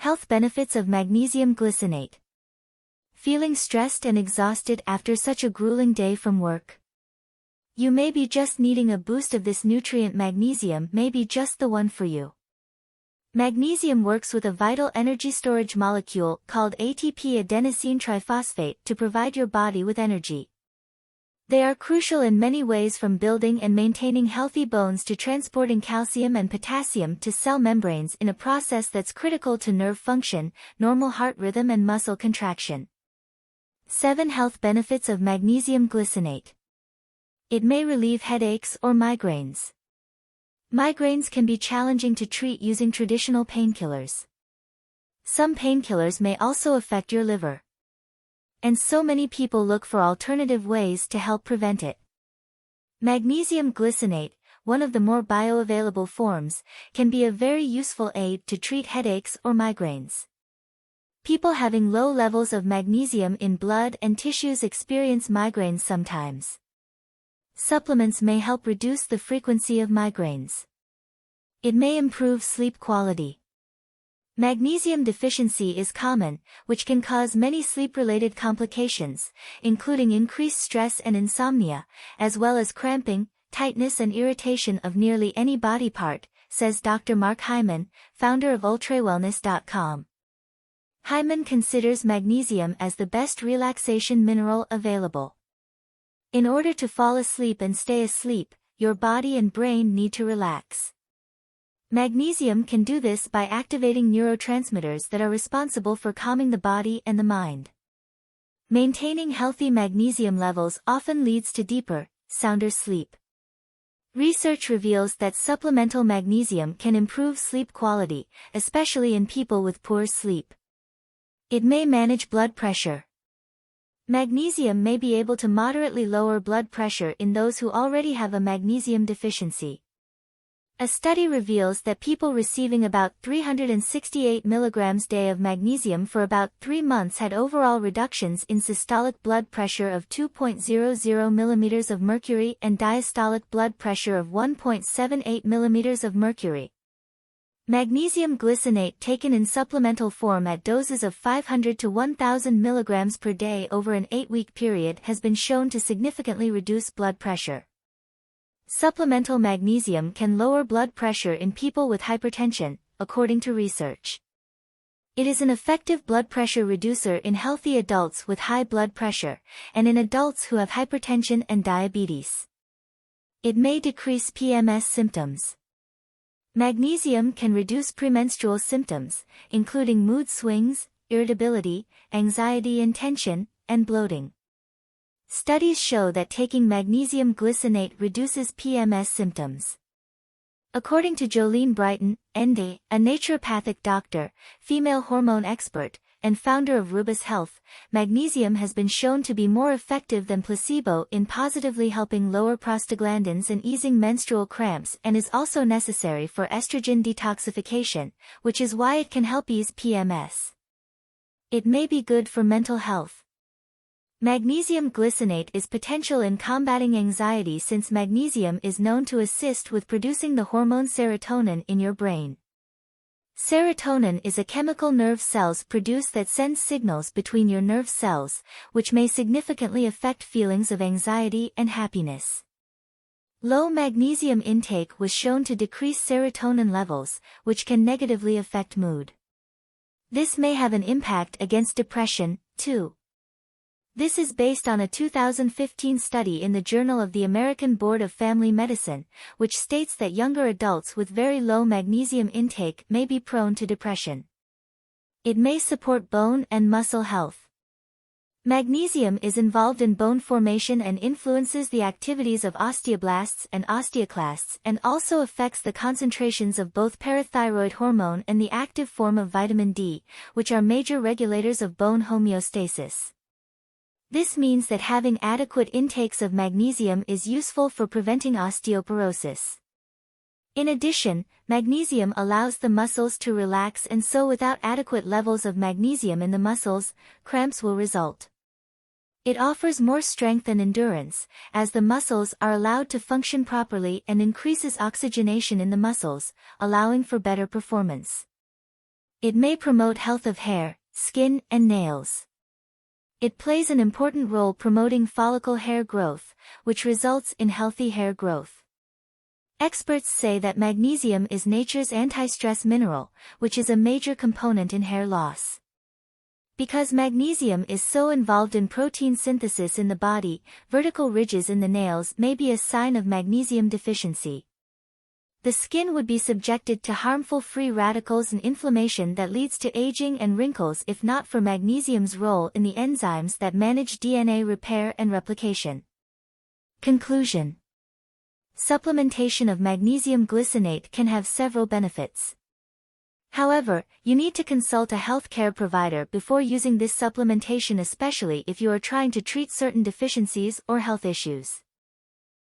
Health benefits of magnesium glycinate. Feeling stressed and exhausted after such a grueling day from work? You may be just needing a boost of this nutrient. Magnesium may be just the one for you. Magnesium works with a vital energy storage molecule called ATP adenosine triphosphate to provide your body with energy. They are crucial in many ways, from building and maintaining healthy bones to transporting calcium and potassium to cell membranes in a process that's critical to nerve function, normal heart rhythm and muscle contraction. 7 Health benefits of magnesium glycinate. It may relieve headaches or migraines. Migraines can be challenging to treat using traditional painkillers. Some painkillers may also affect your liver. And so many people look for alternative ways to help prevent it. Magnesium glycinate, one of the more bioavailable forms, can be a very useful aid to treat headaches or migraines. People having low levels of magnesium in blood and tissues experience migraines sometimes. Supplements may help reduce the frequency of migraines. It may improve sleep quality. Magnesium deficiency is common, which can cause many sleep-related complications, including increased stress and insomnia, as well as cramping, tightness and irritation of nearly any body part, says Dr. Mark Hyman, founder of ultrawellness.com. Hyman considers magnesium as the best relaxation mineral available. In order to fall asleep and stay asleep, your body and brain need to relax. Magnesium can do this by activating neurotransmitters that are responsible for calming the body and the mind. Maintaining healthy magnesium levels often leads to deeper, sounder sleep. Research reveals that supplemental magnesium can improve sleep quality, especially in people with poor sleep. It may manage blood pressure. Magnesium may be able to moderately lower blood pressure in those who already have a magnesium deficiency. A study reveals that people receiving about 368 mg day of magnesium for about 3 months had overall reductions in systolic blood pressure of 2.00 mm of mercury and diastolic blood pressure of 1.78 mm of mercury. Magnesium glycinate taken in supplemental form at doses of 500 to 1000 mg per day over an 8-week period has been shown to significantly reduce blood pressure. Supplemental magnesium can lower blood pressure in people with hypertension, according to research. It is an effective blood pressure reducer in healthy adults with high blood pressure, and in adults who have hypertension and diabetes. It may decrease PMS symptoms. Magnesium can reduce premenstrual symptoms, including mood swings, irritability, anxiety and tension, and bloating. Studies show that taking magnesium glycinate reduces PMS symptoms. According to Jolene Brighten, ND, a naturopathic doctor, female hormone expert, and founder of Rubus Health, magnesium has been shown to be more effective than placebo in positively helping lower prostaglandins and easing menstrual cramps, and is also necessary for estrogen detoxification, which is why it can help ease PMS. It may be good for mental health. Magnesium glycinate is potential in combating anxiety since magnesium is known to assist with producing the hormone serotonin in your brain. Serotonin is a chemical nerve cells produce that sends signals between your nerve cells, which may significantly affect feelings of anxiety and happiness. Low magnesium intake was shown to decrease serotonin levels, which can negatively affect mood. This may have an impact against depression, too. This is based on a 2015 study in the Journal of the American Board of Family Medicine, which states that younger adults with very low magnesium intake may be prone to depression. It may support bone and muscle health. Magnesium is involved in bone formation and influences the activities of osteoblasts and osteoclasts, and also affects the concentrations of both parathyroid hormone and the active form of vitamin D, which are major regulators of bone homeostasis. This means that having adequate intakes of magnesium is useful for preventing osteoporosis. In addition, magnesium allows the muscles to relax, and so without adequate levels of magnesium in the muscles, cramps will result. It offers more strength and endurance, as the muscles are allowed to function properly, and increases oxygenation in the muscles, allowing for better performance. It may promote health of hair, skin, and nails. It plays an important role promoting follicle hair growth, which results in healthy hair growth. Experts say that magnesium is nature's anti-stress mineral, which is a major component in hair loss. Because magnesium is so involved in protein synthesis in the body, vertical ridges in the nails may be a sign of magnesium deficiency. The skin would be subjected to harmful free radicals and inflammation that leads to aging and wrinkles if not for magnesium's role in the enzymes that manage DNA repair and replication. Conclusion. Supplementation of magnesium glycinate can have several benefits. However, you need to consult a healthcare provider before using this supplementation, especially if you are trying to treat certain deficiencies or health issues.